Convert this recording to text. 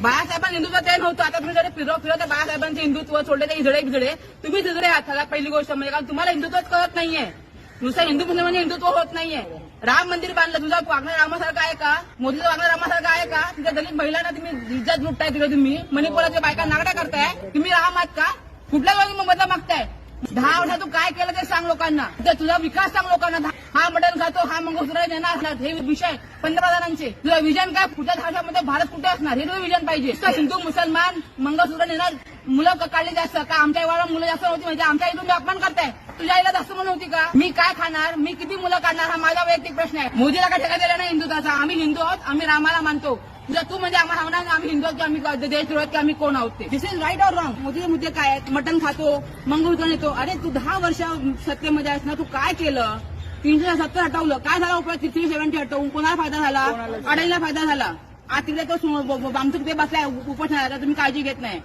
बाळासाहेबांनी हिंदुत्व ते नव्हतं. आता तुम्ही जरी फिरवते बाळासाहेबांचे हिंदुत्व सोडले ते इजडे तुम्ही तिजडे आहात. पहिली गोष्ट म्हणजे कारण तुम्हाला हिंदुत्वच कळत नाहीये. नुसतं हिंदू मुसलमान हिंदुत्व होत नाहीये. राम मंदिर बांधलं, तुझं वागणं रामासारखं आहे का? मोदीचं वागणं रामासारखं आहे का? तिथे दलित महिलांना तुम्ही इज्जत लुटताय. तिथे तुम्ही मणिपुराच्या बायका नागड्या करताय. तुम्ही राम आहात का? कुठल्या गोष्टी बदला मागताय? 10 वर्षात तू काय केलं ते सांग लोकांना. तुझा विकास सांग लोकांना. हा मटण खातो, हा मंगळसूत्र नेणार असणार, हे विषय पंतप्रधानांचे. तुझं विजन काय? पुढच्या 10 वर्षामध्ये भारत कुठे असणार हे तुझं विजन पाहिजे. हिंदू मुसलमान मंगळसूत्र नेणार मुलं काढले जास्त का? आमच्या वेळा मुलं जास्त नव्हती म्हणजे आमच्या इथून अपमान करताय. तुझ्या आईला जास्त म्हणून होती का? मी काय खाणार, मी किती मुलं काढणार हा माझा वैयक्तिक प्रश्न आहे. मोदीला काय ठेका दिला नाही हिंदुत्वाचा. आम्ही हिंदू आहोत, आम्ही रामाला मानतो. तुझा तू म्हणजे आम्हाला सांगणार आम्ही हिंदू आहोत की आम्ही देशद्रोह की आम्ही कोण आहोत ते. दिस इज राईट ऑर रॉंग? मोदीचे मुद्दे काय आहेत? मटण खातो, मंगळसूत्र नेतो. अरे तू 10 वर्ष सत्तेमध्ये आहेस ना, तू काय केलं? 370 हटवलं, काय झाला उपयोग? 370 हटवून कोणाला फायदा झाला? अडाणीला फायदा झाला. आज तिकडे तो बामचूक ते बसलाय उपोषणाला, तुम्ही काळजी घेत नाही.